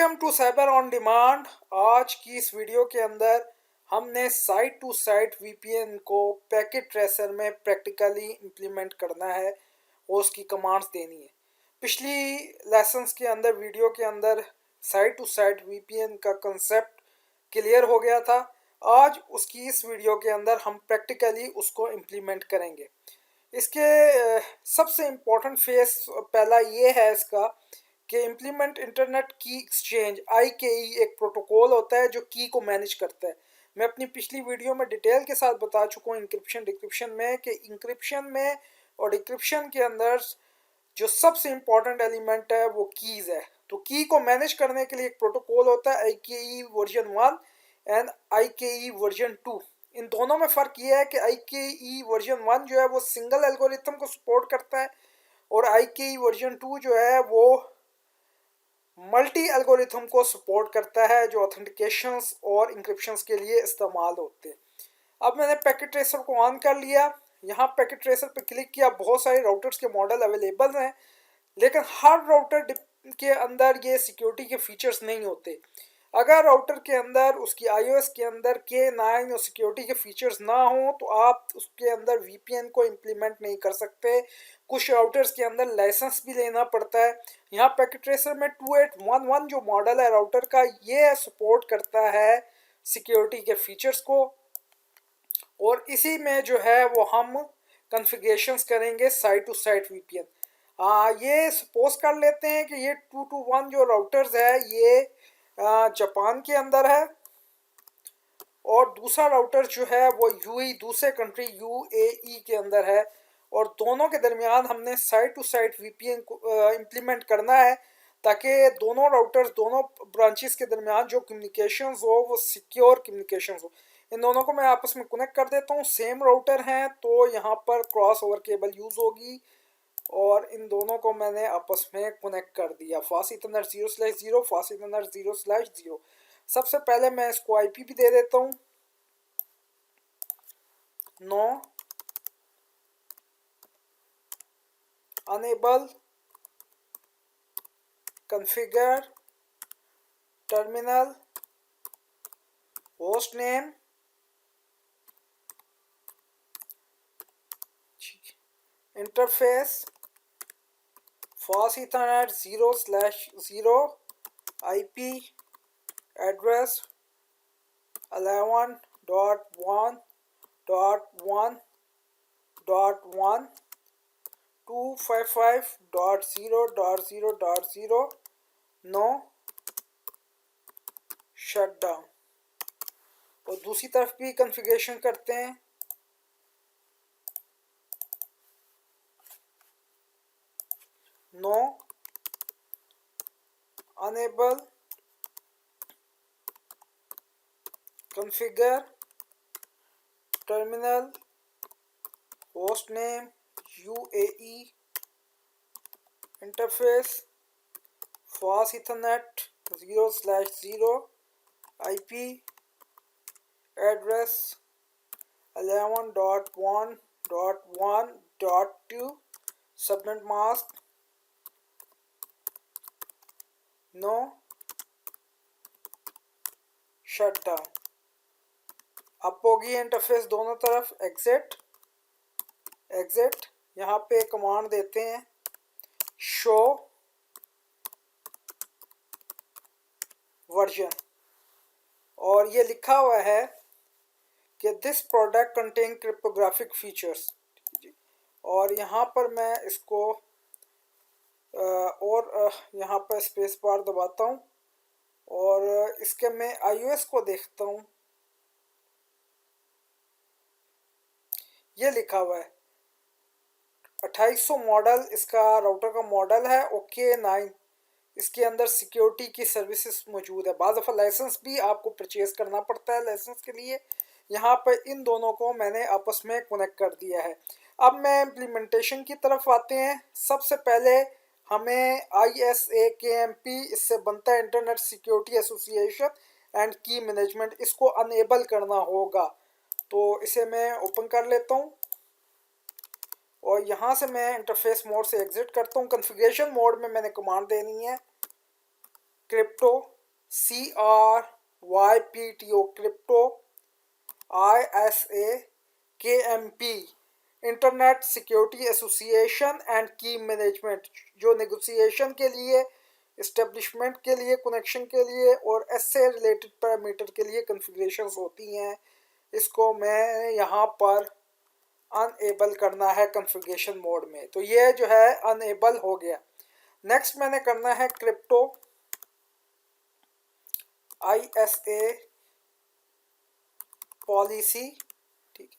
Welcome to cyber on demand. आज की इस वीडियो के अंदर हमने साइट टू साइट वीपीएन को पैकेट ट्रेसर में प्रैक्टिकली इम्प्लीमेंट करना है और उसकी कमांड्स देनी है। पिछली लेसन्स के अंदर वीडियो के अंदर साइट टू साइट वीपीएन का कंसेप्ट क्लियर हो गया था। आज उसकी इस वीडियो के अंदर हम प्रैक्टिकली उसको इम्प्लीमेंट करेंगे। इसके सबसे इम्पोर्टेंट फेस पहला ये है इसका कि इम्प्लीमेंट इंटरनेट की एक्सचेंज IKE एक प्रोटोकॉल होता है जो की को मैनेज करता है। मैं अपनी पिछली वीडियो में डिटेल के साथ बता चुका हूँ इंक्रिप्शन डिक्रिप्शन में कि इंक्रिप्शन में और डिक्रिप्शन के अंदर जो सबसे इम्पोर्टेंट एलिमेंट है वो कीज़ है। तो की को मैनेज करने के लिए एक प्रोटोकॉल होता है IKE version 1 and IKE version 2। इन दोनों में फ़र्क ये है कि IKE वर्जन 1 जो है वो सिंगल एल्गोरिथम को सपोर्ट करता है और IKE वर्जन 2 जो है वो मल्टी एल्गोरिथम को सपोर्ट करता है जो ऑथेंटिकेशंस और इंक्रिप्शंस के लिए इस्तेमाल होते हैं। अब मैंने पैकेट ट्रेसर को ऑन कर लिया। यहाँ पैकेट ट्रेसर पे क्लिक किया। बहुत सारे राउटर्स के मॉडल अवेलेबल हैं, लेकिन हर राउटर के अंदर ये सिक्योरिटी के फीचर्स नहीं होते। अगर राउटर के अंदर उसकी iOS के अंदर K9 और सिक्योरिटी के फीचर्स ना हो तो आप उसके अंदर VPN को इम्प्लीमेंट नहीं कर सकते। कुछ राउटर्स के अंदर लाइसेंस भी लेना पड़ता है। यहाँ पैकेट ट्रेसर में 2811 जो मॉडल है राउटर का, ये सपोर्ट करता है सिक्योरिटी के फीचर्स को और इसी में जो है वो हम कॉन्फ़िगरेशंस करेंगे साइट टू साइट VPN। ये सपोज कर लेते हैं कि ये 221 जो राउटर्स है ये जापान के अंदर है और दूसरा राउटर जो है वो दूसरे कंट्री UAE के अंदर है और दोनों के दरमियान हमने साइट टू साइट VPN को इम्प्लीमेंट करना है ताकि दोनों राउटर्स दोनों ब्रांचेस के दरमियान जो कम्युनिकेशंस हो वो सिक्योर कम्युनिकेशंस हो। इन दोनों को मैं आपस में कनेक्ट कर देता हूँ। सेम राउटर हैं तो यहाँ पर क्रॉस ओवर केबल यूज़ होगी और इन दोनों को मैंने आपस में कनेक्ट कर दिया। Fast Ethernet 0/0, fast Ethernet 0/0। सबसे पहले मैं इसको IP भी दे देता हूँ। No enable configure terminal host name interface fast Ethernet 0/0 IP address 11.1.1.1 255.0.0.0 no shutdown. और दूसरी तरफ भी कॉन्फ़िगरेशन करते हैं। No enable configure terminal host name UAE interface fast Ethernet 0/0 IP address 11.1.1.2 subnet mask no shutdown. अब होगी इंटरफेस दोनों तरफ एग्जिट। यहाँ पे कमांड देते हैं शो वर्जन और ये लिखा हुआ है कि this product contain cryptographic features और यहाँ पर मैं इसको और यहाँ पर स्पेस बार दबाता हूँ और इसके मैं iOS को देखता हूँ। ये लिखा हुआ है 2800 मॉडल इसका राउटर का मॉडल है। K9 इसके अंदर सिक्योरिटी की सर्विसेज मौजूद है। बाज़ दफ़ा लाइसेंस भी आपको परचेज करना पड़ता है लाइसेंस के लिए। यहाँ पर इन दोनों को मैंने आपस में कनेक्ट कर दिया है। अब मैं इम्प्लीमेंटेशन की तरफ आते हैं। सबसे पहले हमें ISAKMP इससे बनता है इंटरनेट सिक्योरिटी एसोसिएशन एंड की मैनेजमेंट, इसको अनेबल करना होगा। तो इसे मैं ओपन कर लेता हूँ और यहाँ से मैं इंटरफेस मोड से एग्जिट करता हूँ। कॉन्फ़िगरेशन मोड में मैंने कमांड देनी है crypto CRYPTO crypto, ISA internet security association and की मैनेजमेंट, जो नेगोशिएशन के लिए, इस्टेब्लिशमेंट के लिए, कनेक्शन के लिए और ऐसे रिलेटेड पैरामीटर के लिए कॉन्फ़िगरेशंस होती हैं, इसको मैं यहाँ पर अनएबल करना है कॉन्फ़िगरेशन मोड में। तो ये जो है अनएबल हो गया। नेक्स्ट मैंने करना है क्रिप्टो ISA पॉलिसी, ठीक है।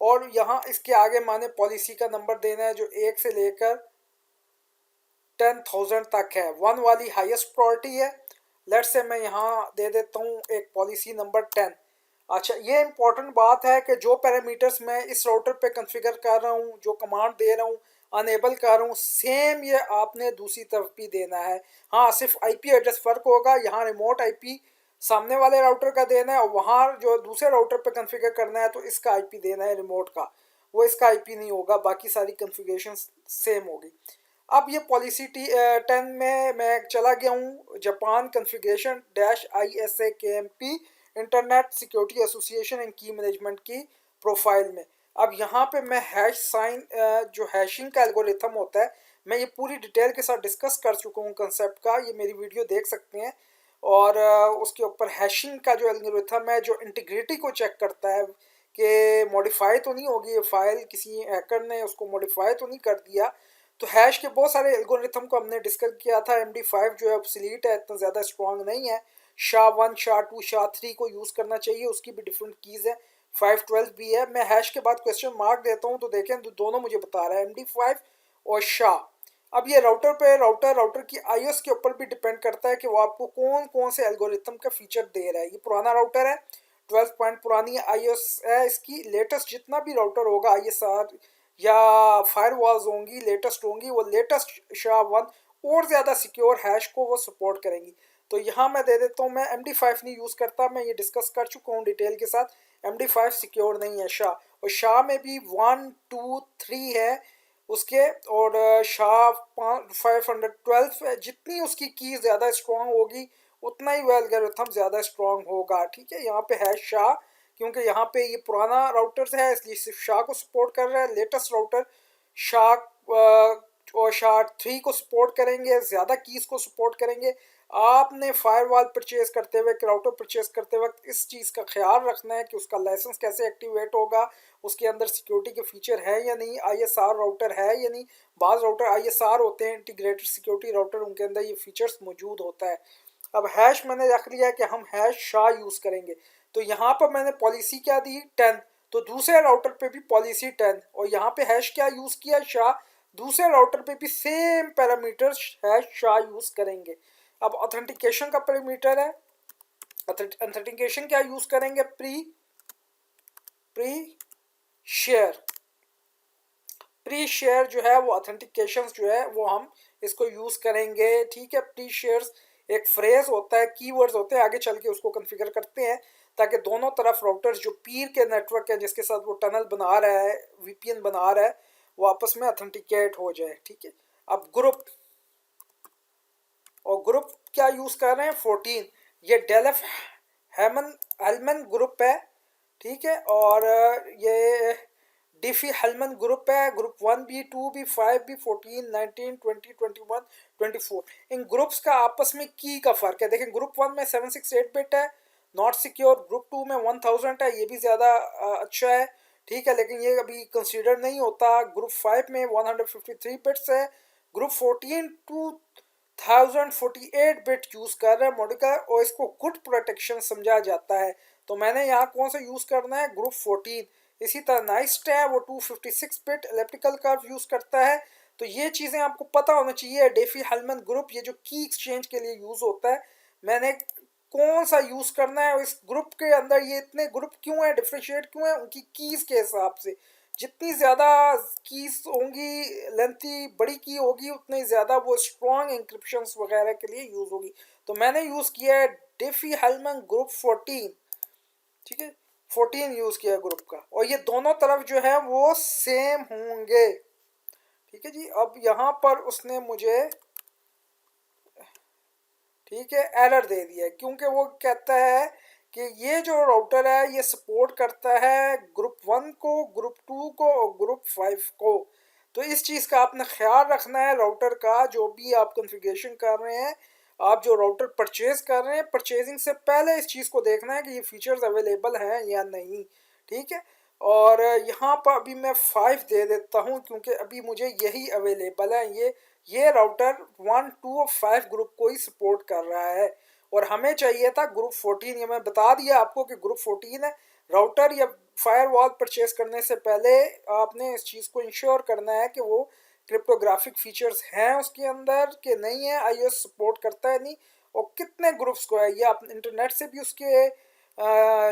और यहाँ इसके आगे माने पॉलिसी का नंबर देना है जो 1 से लेकर 10,000 तक है। 1 वाली हाईएस्ट प्रायोरिटी है। लेट्स से मैं यहाँ दे देता हूँ एक पॉलिसी नंबर 10। अच्छा, ये इंपॉर्टेंट बात है कि जो पैरामीटर्स मैं इस राउटर पे कॉन्फ़िगर कर रहा हूँ, जो कमांड दे रहा हूँ, अनेबल कर रहा हूँ, सेम ये आपने दूसरी तरफ भी देना है। हाँ, सिर्फ आईपी एड्रेस फ़र्क होगा। यहाँ रिमोट आईपी सामने वाले राउटर का देना है और वहाँ जो दूसरे राउटर पे कॉन्फ़िगर करना है तो इसका आईपी देना है रिमोट का, वो इसका आईपी नहीं होगा। बाकी सारी कॉन्फ़िगरेशन सेम होगी। अब ये पॉलिसी 10 में मैं चला गया हूँ Japan configuration -ISA-KMP internet security association and की मैनेजमेंट की प्रोफाइल में। अब यहाँ पे मैं हैश साइन जो हैशिंग का एल्गोरिथम होता है, मैं ये पूरी डिटेल के साथ डिस्कस कर चुका हूँ कंसेप्ट का। ये मेरी वीडियो देख सकते हैं। और उसके ऊपर हैशिंग का जो एल्गोरिथम है, जो इंटीग्रिटी को चेक करता है कि मॉडिफाई तो नहीं होगी ये फाइल, किसी हैकर ने उसको मॉडिफाई तो नहीं कर दिया। तो हैश के बहुत सारे एल्गोरिथम को हमने डिस्कस किया था। MD5 जो है ऑब्सोलीट है, इतना ज़्यादा स्ट्रॉन्ग नहीं है। SHA-1, SHA-2, SHA-3 को यूज़ करना चाहिए, उसकी भी डिफरेंट कीज़ है। 512 भी है। मैं हैश के बाद क्वेश्चन मार्क देता हूँ तो देखें तो दोनों मुझे बता रहा है, MD5 और SHA। अब ये राउटर की आईओएस के ऊपर भी डिपेंड करता है कि वो आपको कौन कौन से एल्गोरिथम का फीचर दे रहा है। ये पुराना राउटर है, 12 पॉइंट पुरानी आईओएस है इसकी। लेटेस्ट जितना भी राउटर होगा ISR या फायरवॉल्स होंगी, लेटेस्ट होंगी, वो लेटेस्ट SHA-1 और ज़्यादा सिक्योर हैश को वो सपोर्ट करेंगी। तो यहाँ मैं दे देता हूँ, मैं MD5 नहीं यूज़ करता, मैं ये डिस्कस कर चुका हूँ डिटेल के साथ। MD5 सिक्योर नहीं है SHA, और SHA में भी 1, 2, 3 है उसके, और SHA-512 है। जितनी उसकी की ज़्यादा स्ट्रॉन्ग होगी उतना ही वो एल्गोरिथम ज़्यादा स्ट्रॉन्ग होगा, ठीक है। यहाँ पे है SHA, क्योंकि यहाँ पे ये पुराना राउटर्स है इसलिए सिर्फ SHA को सपोर्ट कर रहा है। लेटेस्ट राउटर SHA और SHA-3 को सपोर्ट करेंगे, ज़्यादा कीज़ को सपोर्ट करेंगे। आपने फायरवॉल परचेज करते हुए, राउटर परचेज करते वक्त इस चीज़ का ख्याल रखना है कि उसका लाइसेंस कैसे एक्टिवेट होगा, उसके अंदर सिक्योरिटी के फीचर है या नहीं, ISR राउटर है या नहीं। बाज़ राउटर ISR होते हैं, इंटीग्रेटेड सिक्योरिटी राउटर, उनके अंदर ये फीचर्स मौजूद होता है। अब हैश मैंने रख लिया है कि हम हैश SHA यूज़ करेंगे। तो यहाँ पर मैंने पॉलिसी क्या दी, 10। तो दूसरे राउटर पे भी पॉलिसी 10, और यहाँ पे हैश क्या यूज़ किया, SHA। दूसरे राउटर पे भी same parameter hash SHA use करेंगे। अब ऑथेंटिकेशन का पैरामीटर है, ऑथेंटिकेशन क्या यूज़ करेंगे, प्री शेयर जो है वो ऑथेंटिकेशन जो है वो हम इसको यूज़ करेंगे, ठीक है। प्री शेयर्स एक फ्रेज होता है, कीवर्ड्स होते हैं, आगे चल के उसको कॉन्फ़िगर करते हैं ताकि दोनों तरफ राउटर्स जो पीर के नेटवर्क है जिसके साथ वो टनल बना रहा है, VPN बना रहा है, वो आपस में ऑथेंटिकेट हो जाए, ठीक है। अब ग्रुप, और ग्रुप क्या यूज़ कर रहे हैं, 14। ये डेलफ हेलमन ग्रुप है, ठीक है। और ये डिफी हेलमन ग्रुप है। ग्रुप 1 भी, 2 भी, 5 भी, 14, 19, 20, 21, 24। इन ग्रुप्स का आपस में की का फ़र्क है। देखें, ग्रुप 1 में 768 बिट है, नॉट सिक्योर। ग्रुप 2 में 1000 है, ये भी ज़्यादा अच्छा है, ठीक है, लेकिन ये अभी कंसीडर नहीं होता। ग्रुप 5 में 153 बिट्स है। ग्रुप 14 2048 बिट यूज़ कर रहे हैं मॉडिका, और इसको गुड प्रोटेक्शन समझा जाता है। तो मैंने यहाँ कौन सा यूज़ करना है, ग्रुप 14। इसी तरह नाइस्ट है, वो 256 बिट इलेक्ट्रिकल कर्व यूज़ करता है। तो ये चीज़ें आपको पता होना चाहिए। डेफी हेलमन ग्रुप ये जो की एक्सचेंज के लिए यूज़ होता है, मैंने कौन सा यूज़ करना है, और इस ग्रुप के अंदर ये इतने ग्रुप क्यों है, डिफ्रेंशिएट क्यों है, उनकी कीज़ के हिसाब से। जितनी ज़्यादा कीज़ होंगी, लेंथी बड़ी की होगी, उतनी ज़्यादा वो स्ट्रॉन्ग इंक्रिप्शंस वगैरह के लिए यूज़ होगी। तो मैंने यूज़ किया है डेफी हेलमन ग्रुप 14, ठीक है। 14 यूज़ किया है ग्रुप का, और ये दोनों तरफ जो है वो सेम होंगे, ठीक है जी। अब यहाँ पर उसने मुझे, ठीक है, एरर दे दिया है क्योंकि वो कहता है कि ये जो राउटर है ये सपोर्ट करता है ग्रुप 1 को, ग्रुप 2 को और ग्रुप 5 को। तो इस चीज़ का आपने ख्याल रखना है राउटर का, जो भी आप कॉन्फ़िगरेशन कर रहे हैं, आप जो राउटर परचेज कर रहे हैं, परचेजिंग से पहले इस चीज़ को देखना है कि ये फीचर्स अवेलेबल हैं या नहीं। ठीक है, और यहाँ पर अभी मैं 5 दे देता हूँ क्योंकि अभी मुझे यही अवेलेबल है। ये राउटर 1, 2 और 5 ग्रुप को ही सपोर्ट कर रहा है और हमें चाहिए था ग्रुप 14। ये मैं बता दिया आपको कि ग्रुप 14 है। राउटर या फायरवॉल परचेज करने से पहले आपने इस चीज़ को इंश्योर करना है कि वो क्रिप्टोग्राफिक फीचर्स हैं उसके अंदर कि नहीं है, आईओएस सपोर्ट करता है नहीं, और कितने ग्रुप्स को है। ये आप इंटरनेट से भी उसके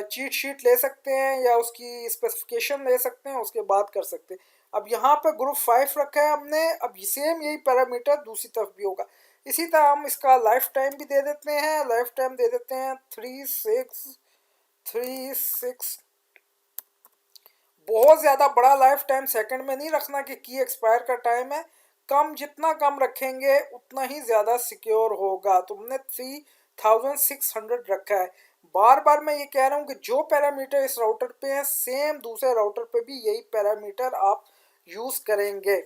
चीट शीट ले सकते हैं या उसकी स्पेसिफिकेशन ले सकते हैं, उसके बाद कर सकते हैं। अब यहाँ पर ग्रुप 5 रखा है हमने, अब सेम यही पैरामीटर दूसरी तरफ भी होगा। इसी तरह हम इसका लाइफ टाइम भी दे देते हैं, लाइफ टाइम दे देते हैं 3636। बहुत ज़्यादा बड़ा लाइफ टाइम सेकंड में नहीं रखना कि की एक्सपायर का टाइम है, कम जितना कम रखेंगे उतना ही ज़्यादा सिक्योर होगा। तो हमने 3600 रखा है। बार बार मैं ये कह रहा हूँ कि जो पैरामीटर इस राउटर पे है सेम दूसरे राउटर पे भी यही पैरामीटर आप यूज़ करेंगे।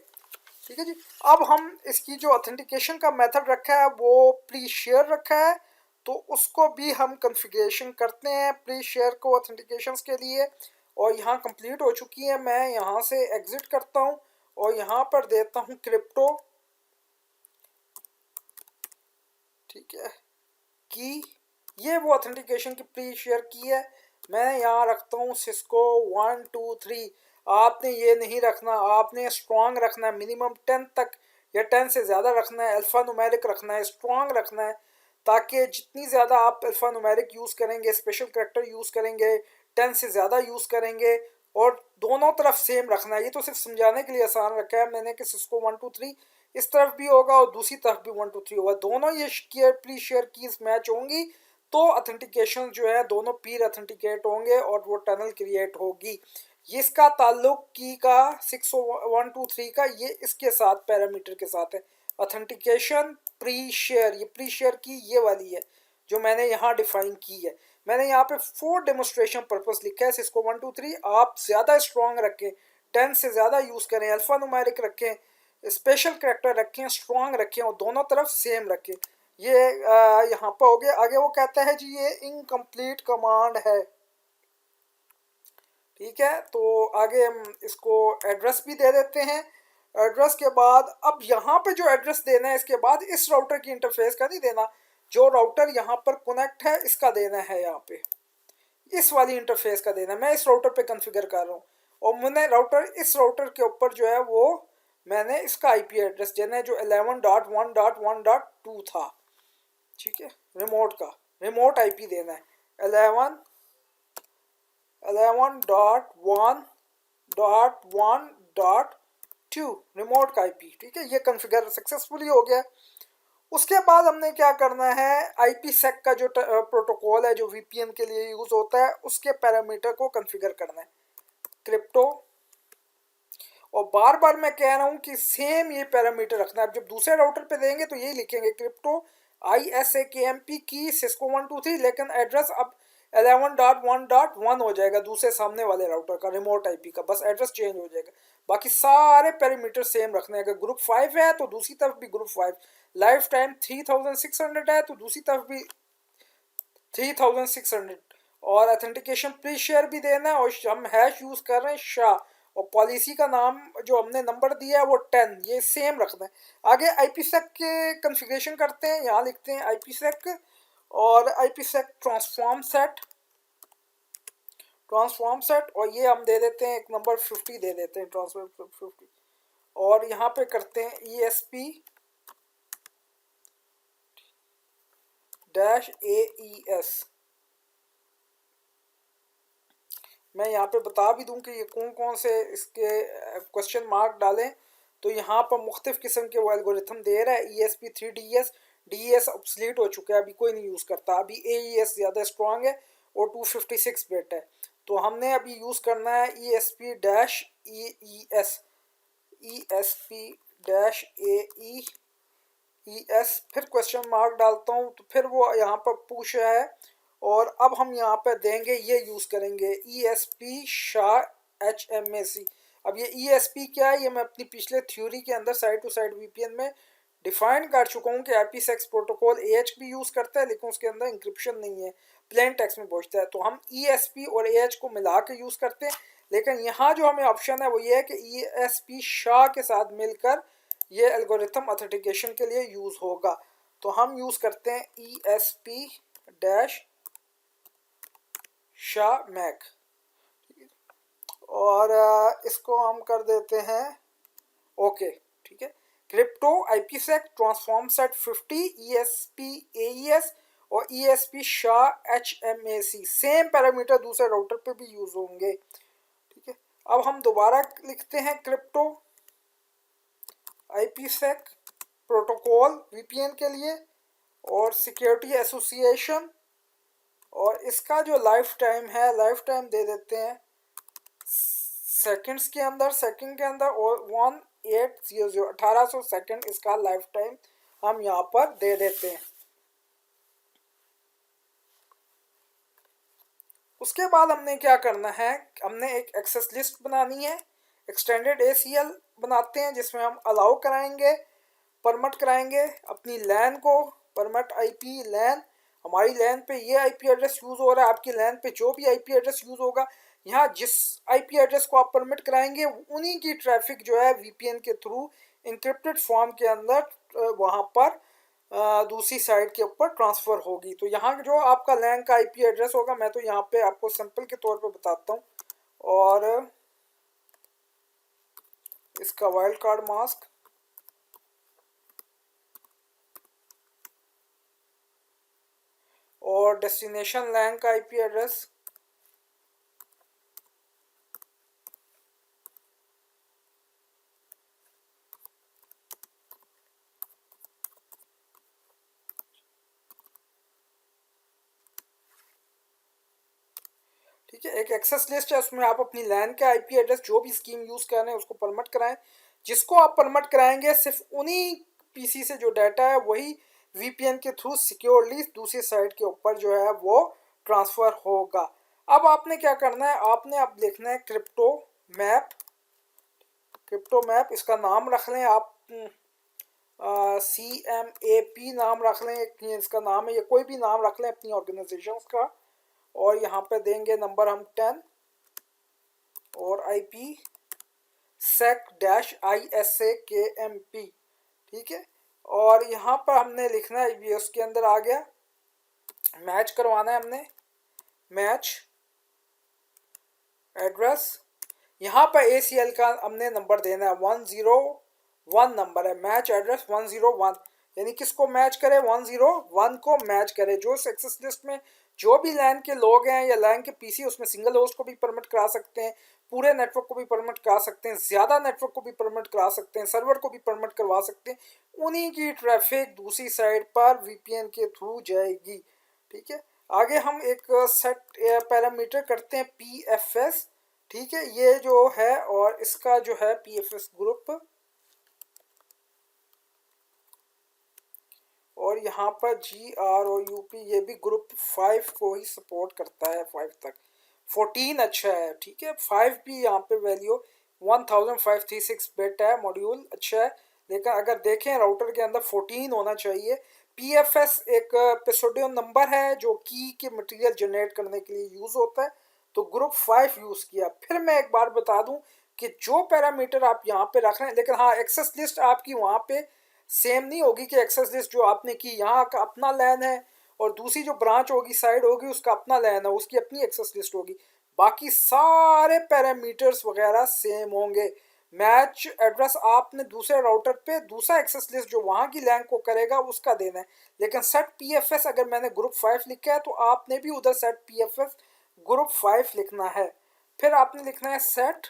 ठीक है जी। अब हम इसकी जो ऑथेंटिकेशन का मेथड रखा है वो प्री शेयर रखा है, तो उसको भी हम कॉन्फ़िगरेशन करते हैं प्री शेयर को ऑथेंटिकेशन के लिए। और यहाँ कंप्लीट हो चुकी है, मैं यहाँ से एग्जिट करता हूँ और यहाँ पर देता हूँ क्रिप्टो। ठीक है, की ये वो ऑथेंटिकेशन की प्री शेयर की है। मैं यहाँ रखता हूँ सिस्को 1 2 3। आपने ये नहीं रखना, आपने स्ट्रॉन्ग रखना है, मिनिमम 10 तक या 10 से ज़्यादा रखना है, अल्फ़ा नुमेरिक रखना है, स्ट्रॉन्ग रखना है, ताकि जितनी ज़्यादा आप अल्फ़ा नुमेरिक यूज़ करेंगे, स्पेशल करेक्टर यूज़ करेंगे, 10 से ज़्यादा यूज़ करेंगे, और दोनों तरफ सेम रखना है। ये तो सिर्फ समझाने के लिए आसान रखा है मैंने कि सिस्को 1 2 3 इस तरफ भी होगा और दूसरी तरफ भी 1 2 3 होगा, दोनों ये प्री शेयर कीज मैच होंगी तो ऑथेंटिकेशन जो है दोनों पीर ऑथेंटिकेट होंगे और वो टनल क्रिएट होगी। ये इसका ताल्लुक की का 6 1 2 3 का ये इसके साथ पैरामीटर के साथ है। ऑथेंटिकेशन प्री शेयर, ये प्री शेयर की ये वाली है जो मैंने यहाँ डिफाइन की है। मैंने यहाँ पे 4 डेमोस्ट्रेशन पर्पस लिखा है। सिस्को 1 2 3 आप ज़्यादा स्ट्रॉन्ग रखें, 10 से ज़्यादा यूज़ करें, अल्फ़ा नुमेरिक रखें, स्पेशल करेक्टर रखें, स्ट्रॉन्ग रखें और दोनों तरफ सेम रखें। ये यहाँ पर हो गया। आगे वो कहता है जी ये इनकम्प्लीट कमांड है। ठीक है, तो आगे हम इसको एड्रेस भी दे देते हैं। एड्रेस के बाद अब यहाँ पे जो एड्रेस देना है इसके बाद इस राउटर की इंटरफेस का नहीं देना, जो राउटर यहाँ पर कनेक्ट है इसका देना है। यहाँ पे इस वाली इंटरफेस का देना है। मैं इस राउटर पे कॉन्फ़िगर कर रहा हूँ और मैंने राउटर इस राउटर के ऊपर जो है वो मैंने इसका आईपी एड्रेस देना है जो 11.1.1.2 था। ठीक है, रिमोट का रिमोट आईपी देना है 11.1.1.2 रिमोट का आईपी। ठीक है, ये कॉन्फ़िगर सक्सेसफुली हो गया। उसके बाद हमने क्या करना है, आईपी सेक का जो प्रोटोकॉल है जो वीपीएन के लिए यूज़ होता है उसके पैरामीटर को कॉन्फ़िगर करना है क्रिप्टो। और बार बार मैं कह रहा हूँ कि सेम ये पैरामीटर रखना है। अब जब दूसरे राउटर पे देंगे तो यही लिखेंगे क्रिप्टो ISAKMP की सिस्को 1 2 3, लेकिन एड्रेस अब 11.1.1 हो जाएगा दूसरे सामने वाले राउटर का रिमोट आईपी का, बस एड्रेस चेंज हो जाएगा। बाकी सारे पैरामीटर सेम रखने हैं। अगर ग्रुप 5 है तो दूसरी तरफ भी ग्रुप 5, लाइफ टाइम 3600 है तो दूसरी तरफ भी 3600, और ऑथेंटिकेशन प्री शेयर भी देना है, और हम हैश यूज़ कर रहे हैं शाह, और पॉलिसी का नाम जो हमने नंबर दिया है वो 10, ये सेम रखना है। आगे IPsec के कॉन्फ़िगरेशन करते हैं। यहाँ लिखते हैं IPsec और IPsec ट्रांसफॉर्म सेट और ये हम दे देते हैं एक नंबर 50 दे देते हैं, ट्रांसफॉर्म 50। और यहाँ पे करते हैं ESP-AES। मैं यहाँ पे बता भी दूं कि ये कौन कौन से इसके क्वेश्चन मार्क डालें। तो यहाँ पर मुख्तलिफ किस्म के वो एल्गोरिथम दे रहा है। ESP3DS, DES ऑब्सलीट हो चुका है, अभी कोई नहीं यूज़ करता। अभी AES ज़्यादा स्ट्रॉन्ग है और 256 बिट है। तो हमने अभी यूज़ करना है ESP-AES, ESP-AE ई एस फिर क्वेश्चन मार्क डालता हूँ तो फिर वो यहाँ पर पूछ रहा है, और अब हम यहाँ पर देंगे ये यूज़ करेंगे E S P Shah H M A C. अब ये ई एस पी क्या है, ये मैं अपनी पिछले थ्योरी के अंदर साइड टू साइड वीपीएन में डिफाइन कर चुका हूँ कि IPsec प्रोटोकॉल AH भी यूज़ करता है, लेकिन उसके अंदर इंक्रिप्शन नहीं है, प्लेन टेक्स्ट में पहुँचता है। तो हम ESP और AH को मिला के यूज़ करते हैं, लेकिन यहाँ जो हमें ऑप्शन है वो ये है कि ESP शाह के साथ मिलकर ये एल्गोरिथम ऑथेंटिकेशन के लिए यूज़ होगा। तो हम यूज़ करते हैं ESP डैश शाह मैक, और इसको हम कर देते हैं ओके। ठीक है, crypto IPsec transform set 50 ESP AES और ESP Shah HMAC, same parameter दूसरे राउटर पे भी यूज होंगे। ठीक है, अब हम दोबारा लिखते हैं क्रिप्टो IPsec प्रोटोकॉल VPN के लिए और सिक्योरिटी एसोसिएशन, और इसका जो लाइफ टाइम है, लाइफ टाइम दे देते हैं सेकंड्स के अंदर, सेकंड के अंदर, और 1800 1800 सेकंड इसका लाइफ टाइम हम यहाँ पर दे देते हैं। उसके बाद हमने क्या करना है, हमने एक एक्सेस लिस्ट बनानी है, एक्सटेंडेड ACL बनाते हैं जिसमें हम अलाउ कराएंगे, परमिट कराएंगे अपनी लैन को, परमिट IP लैन, हमारी लैन पे ये IP एड्रेस यूज़ हो रहा है, आपकी लैन पे जो भी IP एड्रेस यूज़ होगा, यहाँ जिस IP एड्रेस को आप परमिट कराएंगे उन्हीं की ट्रैफिक जो है VPN के थ्रू इंक्रिप्टेड फॉर्म के अंदर वहाँ पर दूसरी साइड के ऊपर ट्रांसफ़र होगी। तो यहाँ जो आपका लैन का IP एड्रेस होगा, मैं तो यहाँ पे आपको सिंपल के तौर पे बताता हूँ, और इसका वाइल्ड कार्ड मास्क, और डेस्टिनेशन लैन का IP एड्रेस, ठीक है, एक एक्सेस लिस्ट है, उसमें आप अपनी लैन का IP एड्रेस जो भी स्कीम यूज़ कर रहे हैं उसको परमिट कराएं, जिसको आप परमिट कराएंगे सिर्फ उन्हीं PC से जो डाटा है वही VPN के थ्रू सिक्योरली दूसरी साइड के ऊपर जो है वो ट्रांसफ़र होगा। अब आपने क्या करना है, आपने अब लिखना है क्रिप्टो मैप, क्रिप्टो मैप इसका नाम रख लें आप CMAP नाम रख लें, इसका नाम है, ये कोई भी नाम रख लें अपनी ऑर्गेनाइजेशन का, और यहाँ पे देंगे नंबर हम 10 और IP sec-ISAKMP। ठीक है, और यहाँ पर हमने लिखना है, ये उसके अंदर आ गया, मैच करवाना है हमने, मैच एड्रेस, यहाँ पर ACL का हमने नंबर देना है 101 नंबर है, मैच एड्रेस 101, यानी किसको मैच करे, 101 को मैच करे। जो इस एक्सेस लिस्ट में जो भी लैन के लोग हैं या लैन के PC, उसमें सिंगल होस्ट को भी परमिट करा सकते हैं, पूरे नेटवर्क को भी परमिट करा सकते हैं, ज़्यादा नेटवर्क को भी परमिट करा सकते हैं, सर्वर को भी परमिट करवा सकते हैं, उन्हीं की ट्रैफिक दूसरी साइड पर VPN के थ्रू जाएगी। ठीक है, आगे हम एक सेट पैरामीटर करते हैं PFS। ठीक है, ये जो है, और इसका जो है PFS ग्रुप, और यहाँ पर GR और UP ये भी ग्रुप 5 को ही सपोर्ट करता है, 5 तक, 14 अच्छा है। ठीक है, 5 भी यहाँ पे वैल्यू 1536 बिट है, मॉड्यूल अच्छा है, लेकिन अगर देखें राउटर के अंदर 14 होना चाहिए। PFS एक पेसोडियो नंबर है जो की के मटेरियल जनरेट करने के लिए यूज़ होता है, तो ग्रुप 5 यूज़ किया। फिर मैं एक बार बता दूं कि जो पैरामीटर आप यहाँ पे रख रहे हैं, लेकिन हाँ एक्सेस लिस्ट आपकी वहाँ पे सेम नहीं होगी कि एक्सेस लिस्ट जो आपने की, यहाँ का अपना लैन है और दूसरी जो ब्रांच होगी, साइड होगी, उसका अपना लैन है, उसकी अपनी एक्सेस लिस्ट होगी, बाकी सारे पैरामीटर्स वगैरह सेम होंगे। मैच एड्रेस आपने दूसरे राउटर पे दूसरा एक्सेस लिस्ट जो वहाँ की लैन को करेगा उसका देना है, लेकिन सेट PFS अगर मैंने ग्रुप 5 लिखा है तो आपने भी उधर सेट PFS ग्रुप 5 लिखना है। फिर आपने लिखना है सेट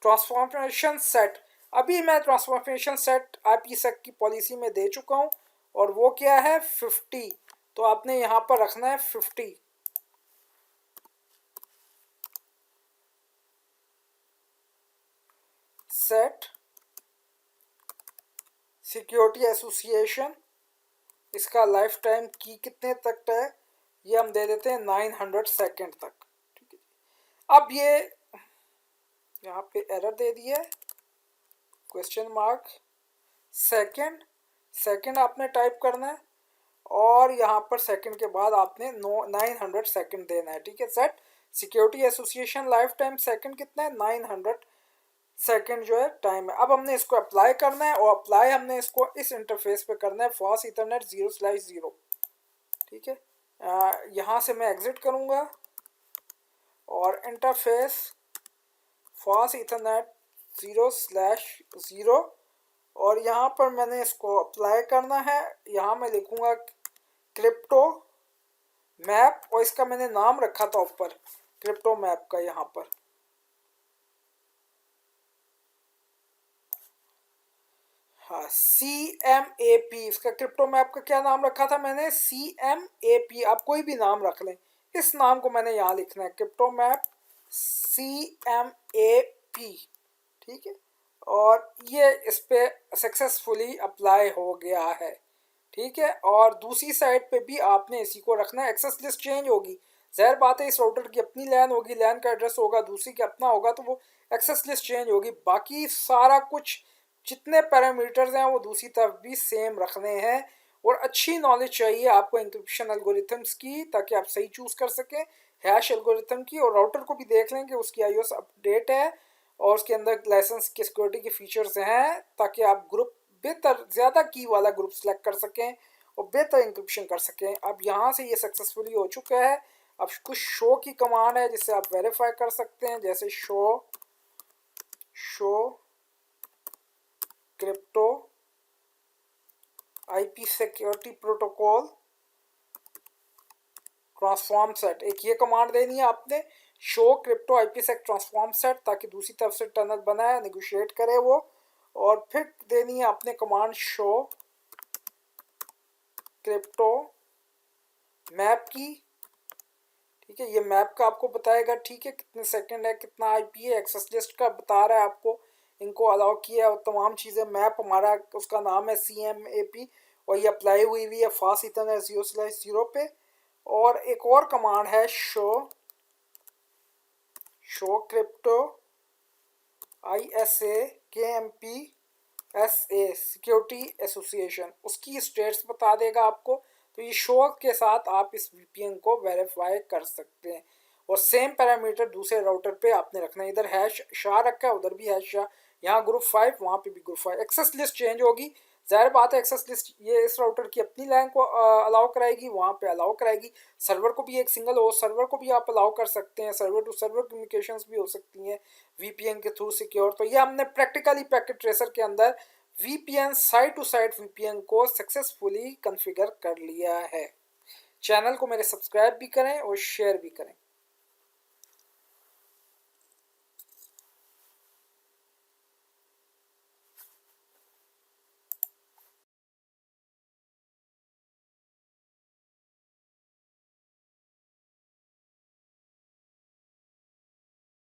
ट्रांसफॉर्मेशन सेट। अभी मैं ट्रांसफॉर्मेशन सेट IPsec की पॉलिसी में दे चुका हूँ, और वो क्या है 50, तो आपने यहाँ पर रखना है 50 सेट सिक्योरिटी एसोसिएशन, इसका लाइफ टाइम की कितने तक है, ये हम दे देते हैं 900 सेकेंड तक। ठीक है, अब ये यहाँ पे एरर दे दिया है, क्वेश्चन मार्क, सेकेंड, सेकेंड आपने टाइप करना है और यहाँ पर सेकंड के बाद आपने 900 सेकंड देना है। ठीक है, set security association life time second कितना है, 900 सेकंड जो है टाइम है। अब हमने इसको अप्लाई करना है और अप्लाई हमने इसको इस इंटरफेस पे करना है, फास्ट इथरनेट 0/0। ठीक है, यहाँ से मैं एग्जिट करूँगा और इंटरफेस फास्ट इथरनेट 0/0 और यहाँ पर मैंने इसको अप्लाई करना है। यहाँ मैं लिखूँगा क्रिप्टो मैप और इसका मैंने नाम रखा था ऊपर क्रिप्टो मैप का, यहाँ पर हाँ CMAP, इसका क्रिप्टो मैप का क्या नाम रखा था मैंने, CMAP। आप कोई भी नाम रख लें, इस नाम को मैंने यहाँ लिखना है, क्रिप्टो मैप CMAP। ठीक है, और ये इस पे सक्सेसफुली अप्लाई हो गया है। ठीक है, और दूसरी साइड पे भी आपने इसी को रखना है। एक्सेस लिस्ट चेंज होगी, ज़ाहिर बात है इस राउटर की अपनी लैन होगी, लैन का एड्रेस होगा, दूसरी का अपना होगा, तो वो एक्सेस लिस्ट चेंज होगी। बाकी सारा कुछ जितने पैरामीटर्स हैं वो दूसरी तरफ भी सेम रखने हैं। और अच्छी नॉलेज चाहिए आपको इंक्रिप्शन एल्गोरिथम्स की, ताकि आप सही चूज़ कर सकें हैश एल्गोरिथम की। और राउटर को भी देख लें कि उसकी iOS अपडेट है और उसके अंदर लाइसेंस की सिक्योरिटी के फीचर्स हैं, ताकि आप ग्रुप बेहतर ज़्यादा की वाला ग्रुप सेलेक्ट कर सकें और बेहतर इंक्रिप्शन कर सकें। अब यहाँ से ये सक्सेसफुली हो चुका है। अब कुछ शो की कमांड है जिससे आप वेरीफाई कर सकते हैं, जैसे show crypto IP security protocol transform set, एक ये कमांड देनी है आपने, show crypto IPsec transform set, ताकि दूसरी तरफ से टनल बनाए नेगोशिएट करे वो। और फिर देनी है आपने कमांड शो क्रिप्टो मैप की। ठीक है, ये मैप का आपको बताएगा, ठीक है, कितने सेकंड है, कितना IP है, एक्सेस लिस्ट का बता रहा है आपको, इनको अलाउ किया है और तमाम चीज़ें। मैप हमारा उसका नाम है CMAP और ये अप्लाई हुई है फास्ट इथरनेट 0/0 पे। और एक और कमांड है show crypto ISA security association, उसकी स्टेट्स बता देगा आपको। तो ये शो के साथ आप इस VPN को वेरीफाई कर सकते हैं। और सेम पैरामीटर दूसरे राउटर पे आपने रखना है, इधर हैश शाह रखा है, उधर भी हैश शाह, यहाँ ग्रुप 5, वहाँ पे भी ग्रुप 5। एक्सेस लिस्ट चेंज होगी, ज़ाहिर बात है एक्सेस लिस्ट ये इस राउटर की अपनी लैन को अलाउ कराएगी, वहाँ पे अलाउ कराएगी। सर्वर को भी एक सिंगल होस्ट सर्वर को भी आप अलाउ कर सकते हैं, सर्वर टू सर्वर कम्युनिकेशंस भी हो सकती हैं VPN के थ्रू सिक्योर। तो ये हमने प्रैक्टिकली पैकेट ट्रेसर के अंदर VPN site to site VPN को सक्सेसफुली कॉन्फ़िगर कर लिया है। चैनल को मेरे सब्सक्राइब भी करें और शेयर भी करें।